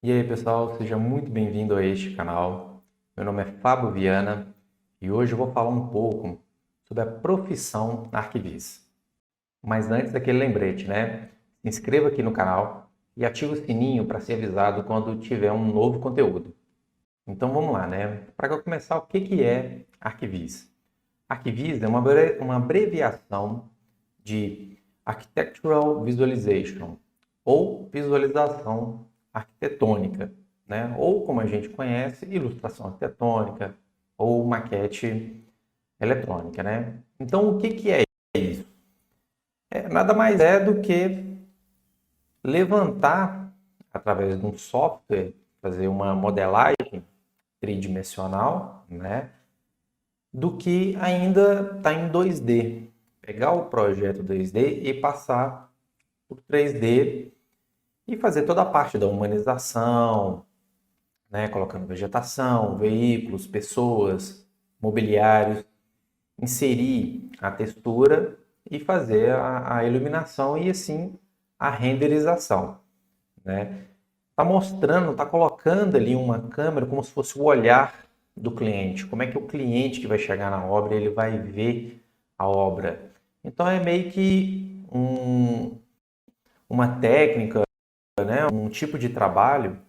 E aí, pessoal, seja muito bem-vindo a este canal. Meu nome é Fábio Viana e hoje eu vou falar um pouco sobre a profissão arquivista. Mas antes daquele lembrete, né? Se inscreva aqui no canal e ative o sininho para ser avisado quando tiver um novo conteúdo. Então vamos lá, né? Para começar, o que é arquivista? Arquivista é uma abreviação de Architectural Visualization, ou visualização arquitetônica, né? Ou como a gente conhece, ilustração arquitetônica ou maquete eletrônica, né? Então, o que é isso? Nada mais é do que levantar, através de um software, fazer uma modelagem tridimensional, né? Do que ainda está em 2D. Pegar o projeto 2D e passar por 3D e fazer toda a parte da humanização, né, colocando vegetação, veículos, pessoas, mobiliários, inserir a textura e fazer a iluminação e assim a renderização, né? Tá mostrando, tá colocando ali uma câmera como se fosse o olhar do cliente. Como é que o cliente que vai chegar na obra, ele vai ver a obra. Então é meio que uma técnica, né, um tipo de trabalho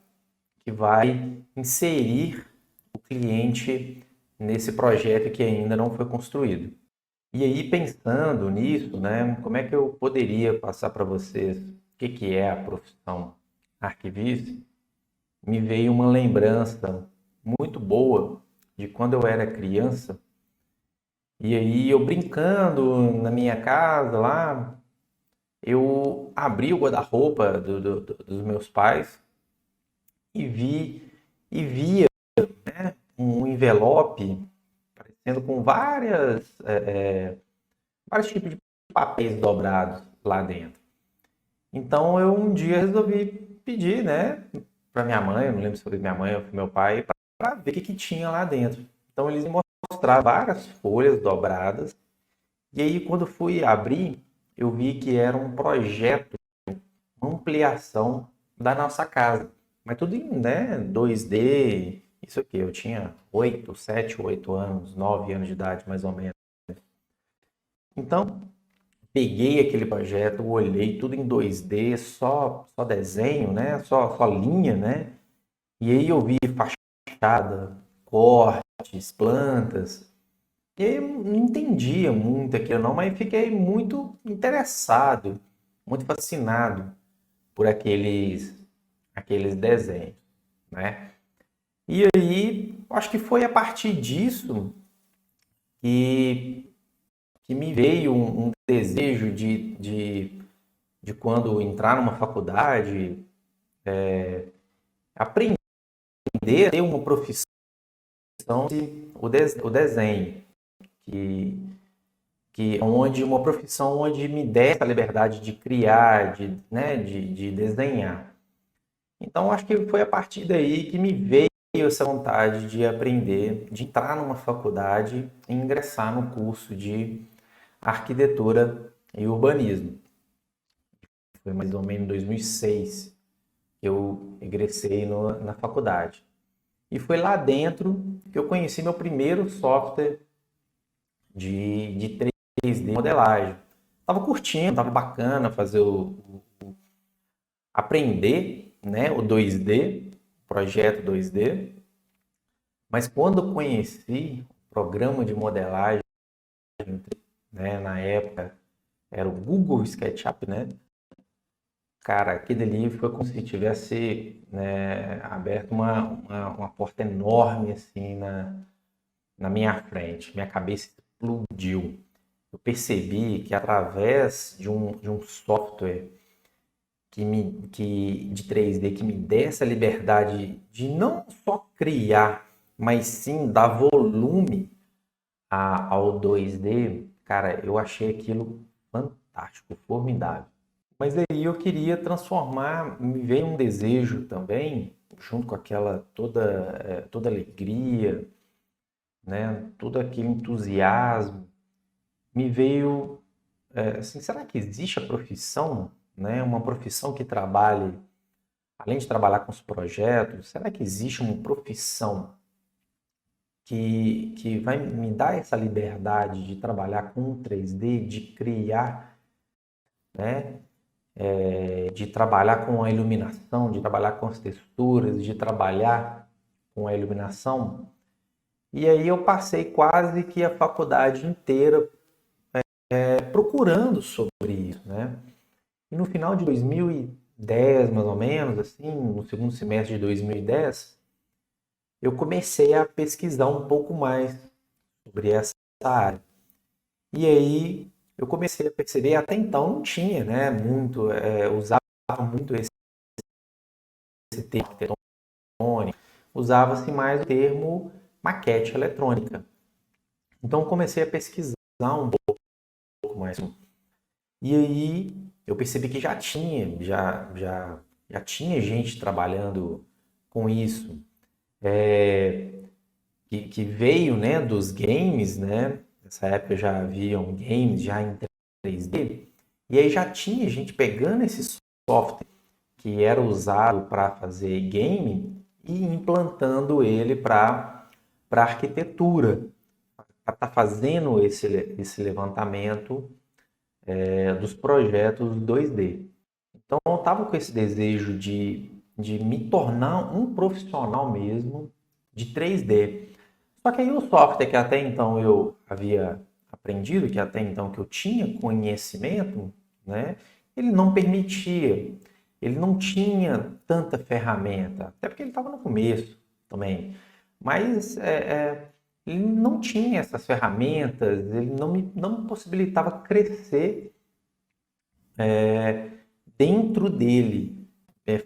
que vai inserir o cliente nesse projeto que ainda não foi construído. E aí, pensando nisso, né, como é que eu poderia passar para vocês o que é a profissão arquivista? Me veio uma lembrança muito boa de quando eu era criança. E aí, eu brincando na minha casa lá, eu abri o guarda-roupa dos meus pais e via um envelope parecendo com vários tipos de papéis dobrados lá dentro. Então eu um dia resolvi pedir, né, para minha mãe, eu não lembro se foi minha mãe ou foi meu pai, para ver o que tinha lá dentro. Então eles me mostraram várias folhas dobradas e aí quando fui abrir, eu vi que era um projeto, uma ampliação da nossa casa. Mas tudo em, né, 2D, isso aqui, eu tinha 8, 7, 8 anos, 9 anos de idade, mais ou menos. Então, peguei aquele projeto, olhei tudo em 2D, só desenho, né? Só linha, né? E aí eu vi fachada, cortes, plantas. E aí eu não entendia muito aquilo não, mas fiquei muito interessado, muito fascinado por aqueles desenhos, né? E aí, acho que foi a partir disso que, que me veio um desejo de quando entrar numa faculdade, aprender a ter uma profissão, o desenho, que, que onde uma profissão onde me desse a liberdade de criar, né, de desenhar. Então, acho que foi a partir daí que me veio essa vontade de aprender, de entrar numa faculdade e ingressar no curso de arquitetura e urbanismo. Foi mais ou menos em 2006 que eu ingressei na faculdade. E foi lá dentro que eu conheci meu primeiro software de 3D modelagem. Tava curtindo, tava bacana fazer aprender, né, o 2D, projeto 2D. Mas quando eu conheci o programa de modelagem, né, na época era o Google SketchUp, né? Cara, aquele ali foi como se tivesse, né, aberto uma porta enorme assim na minha frente. Minha cabeça explodiu. Eu percebi que através de um software de 3D que me desse a liberdade de não só criar, mas sim dar volume ao 2D, cara, eu achei aquilo fantástico, formidável. Mas aí eu queria transformar, me veio um desejo também, junto com aquela toda alegria, né, todo aquele entusiasmo, me veio assim, será que existe a profissão, né, uma profissão que trabalhe além de trabalhar com os projetos, será que existe uma profissão que vai me dar essa liberdade de trabalhar com 3D, de criar, né? De trabalhar com a iluminação, de trabalhar com as texturas, de trabalhar com a iluminação. E aí eu passei quase que a faculdade inteira procurando sobre isso, né? E no final de 2010, mais ou menos, assim, no segundo semestre de 2010, eu comecei a pesquisar um pouco mais sobre essa área. E aí eu comecei a perceber, até então não tinha, né, muito, usava muito esse termo arquitetônico, usava-se mais o termo maquete eletrônica. Então comecei a pesquisar um pouco mais. E aí eu percebi que já tinha gente trabalhando com isso, que veio, né, dos games, né? Nessa época já haviam games já em 3D, e aí já tinha gente pegando esse software que era usado para fazer game e implantando ele para arquitetura, para estar fazendo esse levantamento dos projetos 2D. Então eu estava com esse desejo de me tornar um profissional mesmo de 3D. Só que aí o software que até então eu havia aprendido, que até então que eu tinha conhecimento, né, ele não permitia, ele não tinha tanta ferramenta, até porque ele estava no começo também, mas ele não tinha essas ferramentas, ele não me possibilitava crescer dentro dele,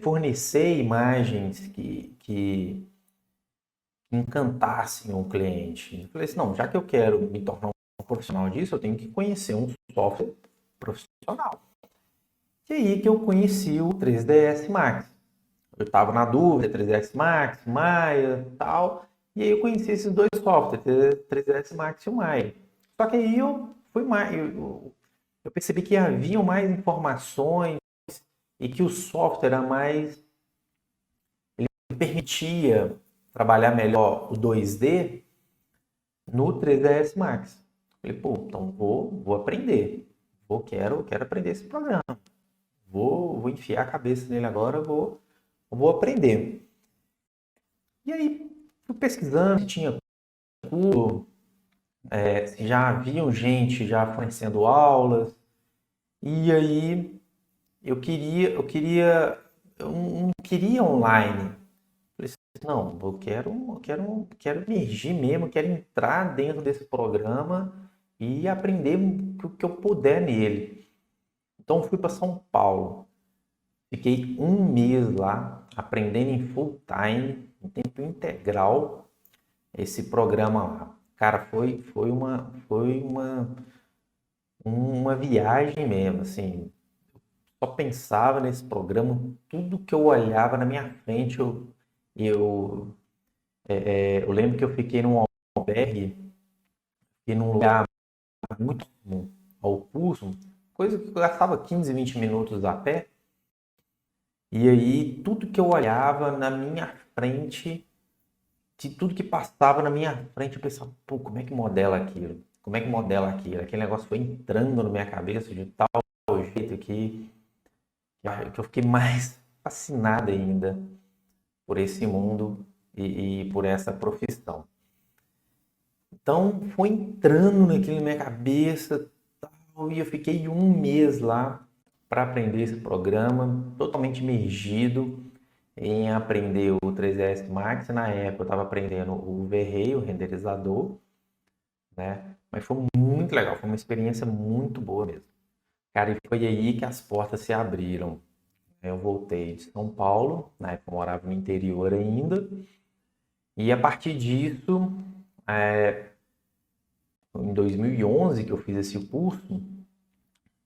fornecer imagens que encantassem o cliente. Eu falei assim, não, já que eu quero me tornar um profissional disso, eu tenho que conhecer um software profissional. E aí que eu conheci o 3ds Max. Eu estava na dúvida, 3ds Max, Maya, tal, e aí eu conheci esses dois softwares, 3ds Max e o Maya. Só que aí eu fui mais, eu percebi que havia mais informações e que o software era mais, ele permitia trabalhar melhor o 2D no 3ds Max. Falei, pô, então vou aprender. Quero aprender esse programa. Vou enfiar a cabeça nele agora, vou aprender. E aí, fui pesquisando se tinha curso, se já haviam gente já fornecendo aulas. E aí, eu não queria online. Falei assim, não, quero emergir mesmo, quero entrar dentro desse programa e aprender o que eu puder nele. Então fui para São Paulo, fiquei um mês lá aprendendo em full time, em tempo integral, esse programa lá. Cara, foi uma viagem mesmo, assim. Só pensava nesse programa, tudo que eu olhava na minha frente, eu, eu lembro que eu fiquei num albergue e num lugar muito ao pulso, coisa que eu gastava 15, 20 minutos a pé. E aí, tudo que eu olhava na minha frente, de tudo que passava na minha frente, eu pensava, pô, como é que modela aquilo? Como é que modela aquilo? Aquele negócio foi entrando na minha cabeça de tal jeito que eu fiquei mais fascinado ainda por esse mundo e por essa profissão. Então, foi entrando naquilo na minha cabeça, tal, e eu fiquei um mês lá para aprender esse programa, totalmente imergido em aprender o 3ds Max. Na época eu estava aprendendo o V-Ray, o renderizador, né? Mas foi muito legal, foi uma experiência muito boa mesmo. Cara, e foi aí que as portas se abriram. Eu voltei de São Paulo, na época eu morava no interior ainda, e a partir disso, em 2011 que eu fiz esse curso,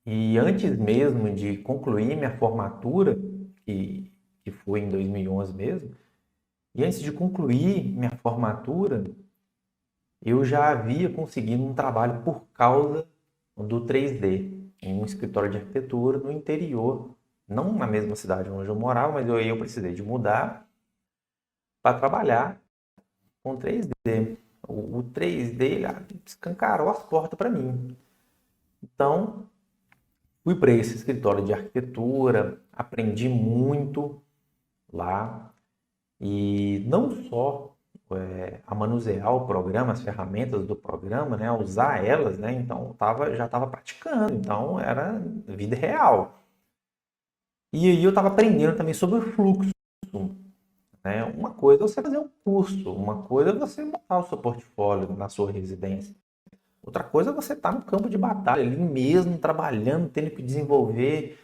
e antes mesmo de concluir minha formatura, que foi em 2011 mesmo, e antes de concluir minha formatura, eu já havia conseguido um trabalho por causa do 3D, em um escritório de arquitetura no interior não na mesma cidade onde eu morava, mas eu precisei de mudar para trabalhar com 3D. O 3D ele escancarou as portas para mim. Então, fui para esse escritório de arquitetura, aprendi muito lá e não só a manusear o programa, as ferramentas do programa, né, a usar elas, né, então já estava praticando, então era vida real. E aí eu estava aprendendo também sobre o fluxo, né? Uma coisa é você fazer um curso, uma coisa é você montar o seu portfólio na sua residência. Outra coisa é você estar no campo de batalha, ali mesmo, trabalhando, tendo que desenvolver,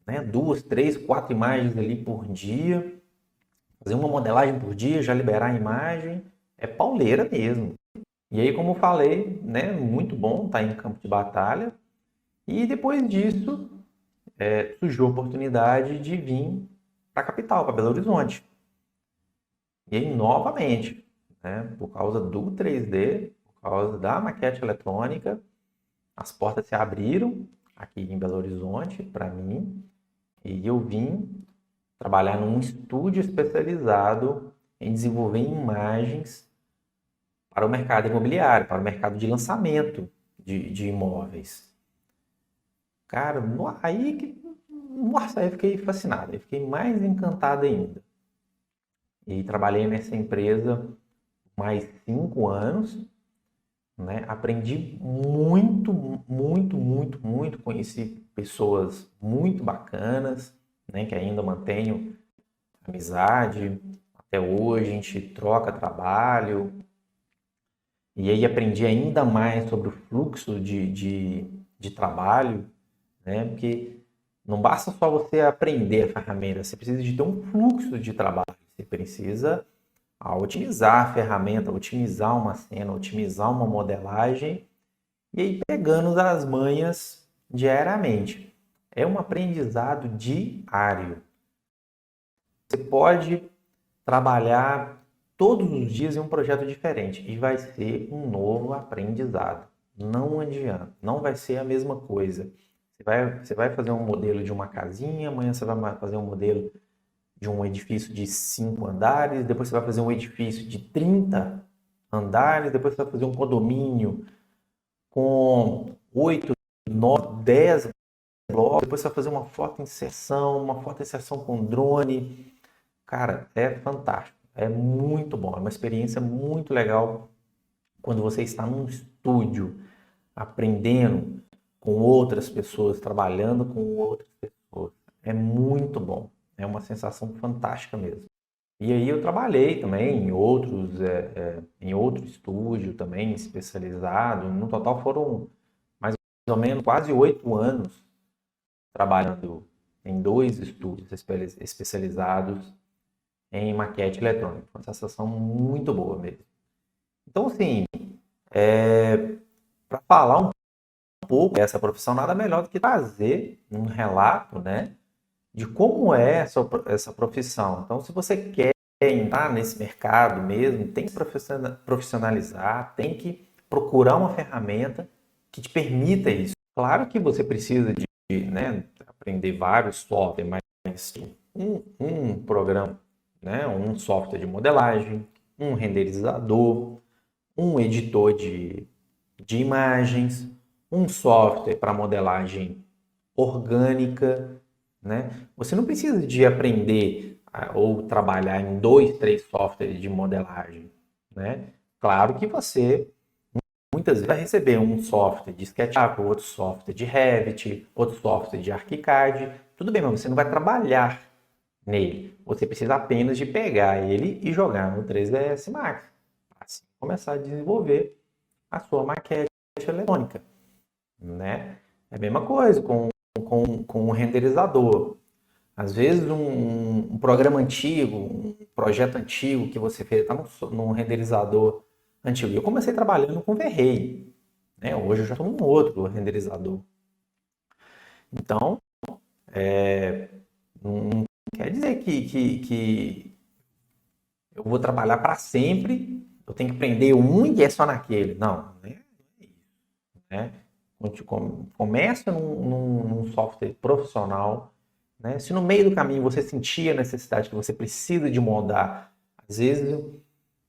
né, 2, 3, 4 imagens ali por dia, fazer uma modelagem por dia, já liberar a imagem, é pauleira mesmo. E aí, como eu falei, né, muito bom estar em campo de batalha. E depois disso, surgiu a oportunidade de vir para a capital, para Belo Horizonte. E aí, novamente, né, por causa do 3D, por causa da maquete eletrônica, as portas se abriram aqui em Belo Horizonte para mim e eu vim trabalhar num estúdio especializado em desenvolver imagens para o mercado imobiliário, para o mercado de lançamento de imóveis. Cara, nossa, aí eu fiquei fascinado, eu fiquei mais encantado ainda. E trabalhei nessa empresa mais 5 anos, né? Aprendi muito, muito, muito, muito. Conheci pessoas muito bacanas, né? Que ainda mantenho amizade. Até hoje a gente troca trabalho. E aí aprendi ainda mais sobre o fluxo de trabalho, né? Porque não basta só você aprender a ferramenta, você precisa de ter um fluxo de trabalho. Você precisa otimizar a ferramenta, otimizar uma cena, otimizar uma modelagem e aí pegando as manhas diariamente. É um aprendizado diário. Você pode trabalhar todos os dias em um projeto diferente e vai ser um novo aprendizado. Não adianta, não vai ser a mesma coisa. Você vai fazer um modelo de uma casinha, amanhã você vai fazer um modelo de um edifício de 5 andares, depois você vai fazer um edifício de 30 andares, depois você vai fazer um condomínio com 8, 9, 10 blocos, depois você vai fazer uma foto inserção com drone. Cara, é fantástico, é muito bom, é uma experiência muito legal quando você está num estúdio aprendendo com outras pessoas, trabalhando com outras pessoas. É muito bom, é uma sensação fantástica mesmo. E aí eu trabalhei também em outro estúdio também especializado. No total foram mais ou menos quase 8 anos trabalhando em 2 estúdios especializados em maquete eletrônica. Uma sensação muito boa mesmo. Então, assim, para falar um pouco dessa profissão, nada melhor do que trazer um relato, né, de como é essa profissão. Então, se você quer entrar nesse mercado mesmo, tem que profissionalizar, tem que procurar uma ferramenta que te permita isso. Claro que você precisa né, aprender vários softwares, mas um programa, né, um software de modelagem, um renderizador, um editor de imagens, um software para modelagem orgânica, né? Você não precisa de aprender ou trabalhar em 2, 3 softwares de modelagem, né? Claro que você muitas vezes vai receber um software de SketchUp, outro software de Revit, outro software de ArchiCAD. Tudo bem, mas você não vai trabalhar nele. Você precisa apenas de pegar ele e jogar no 3ds Max. Assim, começar a desenvolver a sua maquete eletrônica, né? É a mesma coisa com o renderizador. Às vezes um programa antigo, um projeto antigo que você fez, está num renderizador antigo. Eu comecei trabalhando com V-Ray, né? Hoje eu já estou num outro renderizador. Então, não quer dizer que eu vou trabalhar para sempre, eu tenho que aprender um e é só naquele. Não, né? Começa num software profissional, né? Se no meio do caminho você sentia a necessidade que você precisa de mudar, às vezes,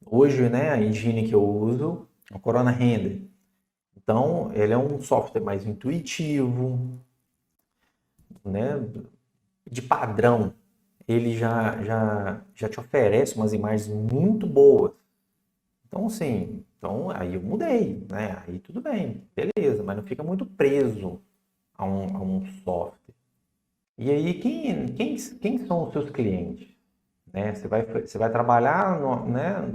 hoje, né, a engine que eu uso é o Corona Render. Então, ele é um software mais intuitivo, né? De padrão, ele já te oferece umas imagens muito boas. Então, assim, então, aí eu mudei, né? Aí tudo bem, beleza, mas não fica muito preso a um software. E aí, quem são os seus clientes? Né? Você vai trabalhar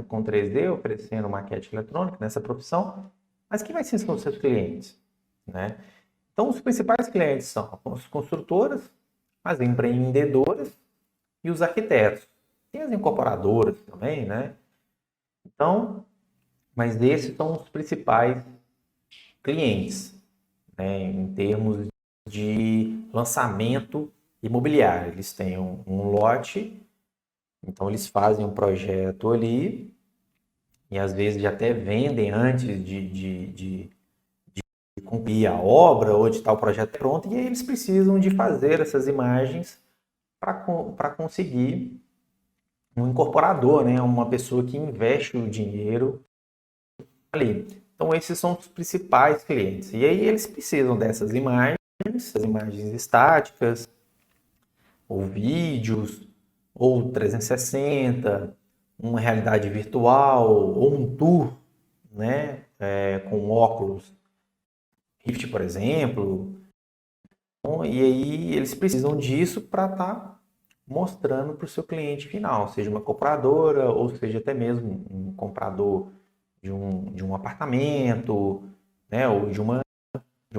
com 3D, oferecendo maquete eletrônica nessa profissão, mas quem vai ser os seus clientes? Né? Então, os principais clientes são as construtoras, as empreendedoras e os arquitetos. Tem as incorporadoras também, né? Então, mas esses são os principais clientes, né, em termos de lançamento imobiliário. Eles têm um lote, então eles fazem um projeto ali e às vezes até vendem antes de cumprir a obra ou de estar o projeto pronto, e aí eles precisam de fazer essas imagens para conseguir um incorporador, né, uma pessoa que investe o dinheiro ali. Então, esses são os principais clientes. E aí, eles precisam dessas imagens, as imagens estáticas, ou vídeos, ou 360, uma realidade virtual, ou um tour, né? Com óculos Rift, por exemplo. Então, e aí, eles precisam disso para estar mostrando para o seu cliente final, seja uma compradora, ou seja até mesmo um comprador de um apartamento, né, ou de uma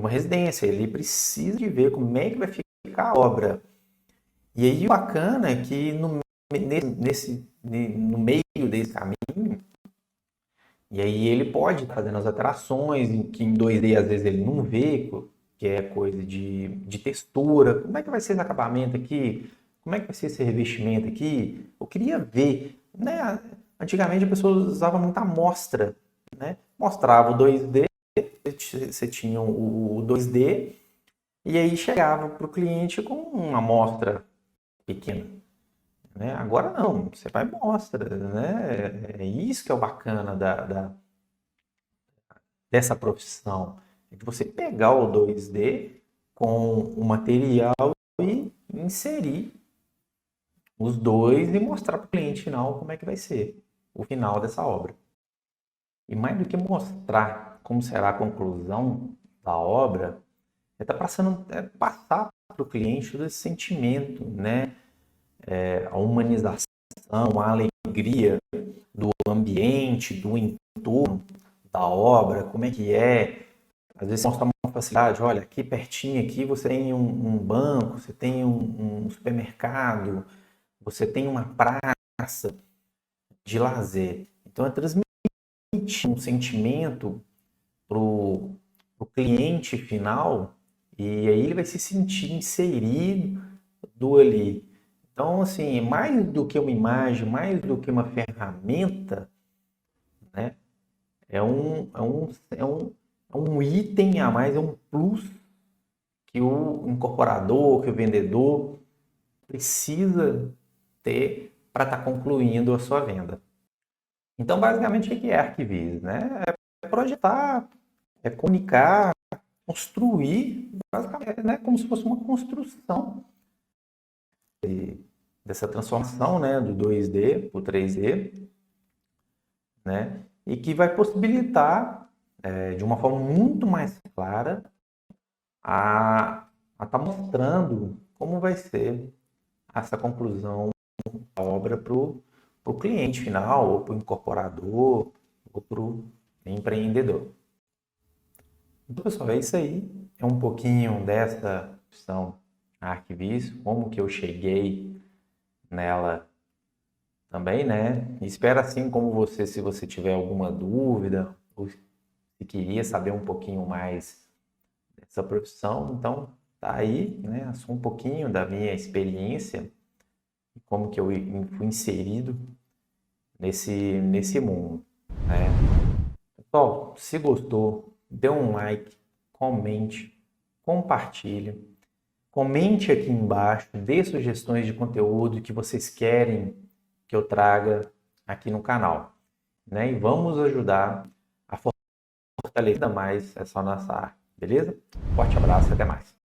residência. Ele precisa de ver como é que vai ficar a obra. E aí o bacana é que no meio desse caminho, e aí ele pode estar fazendo as alterações, que em 2D às vezes ele não vê, que é coisa de textura. Como é que vai ser esse acabamento aqui? Como é que vai ser esse revestimento aqui? Eu queria ver, né? Antigamente a pessoa usava muita amostra, né? Mostrava o 2D, você tinha o 2D, e aí chegava para o cliente com uma amostra pequena, né? Agora não, você vai e mostra, né? É isso que é o bacana dessa profissão, é de você pegar o 2D com o material e inserir os dois e mostrar para o cliente final como é que vai ser o final dessa obra. E mais do que mostrar como será a conclusão da obra, passar para o cliente todo esse sentimento, né? A humanização, a alegria do ambiente, do entorno da obra, como é que é. Às vezes mostra uma facilidade, olha, aqui pertinho aqui você tem um banco, você tem um supermercado, você tem uma praça de lazer. Então é transmitir um sentimento para o cliente final, e aí ele vai se sentir inserido ali. Então, assim, mais do que uma imagem, mais do que uma ferramenta, né? É um item a mais, é um plus que o incorporador, que o vendedor precisa ter para estar concluindo a sua venda. Então, basicamente, o que é arquivismo, né? É projetar, é comunicar, construir, basicamente, né? Como se fosse uma construção dessa transformação, né? Do 2D para o 3D, né? E que vai possibilitar, de uma forma muito mais clara, a estar mostrando como vai ser essa conclusão da obra para o cliente final, ou para o incorporador, ou para o empreendedor. Então, pessoal, é isso aí. É um pouquinho dessa opção arquivista, como que eu cheguei nela também, né? Espero, assim como você, se você tiver alguma dúvida, ou se queria saber um pouquinho mais dessa profissão, então tá aí, né? Só um pouquinho da minha experiência, como que eu fui inserido nesse mundo, né? Pessoal, se gostou, dê um like, comente, compartilhe. Comente aqui embaixo, dê sugestões de conteúdo que vocês querem que eu traga aqui no canal, né? E vamos ajudar a fortalecer ainda mais essa nossa arte, beleza? Forte abraço, até mais.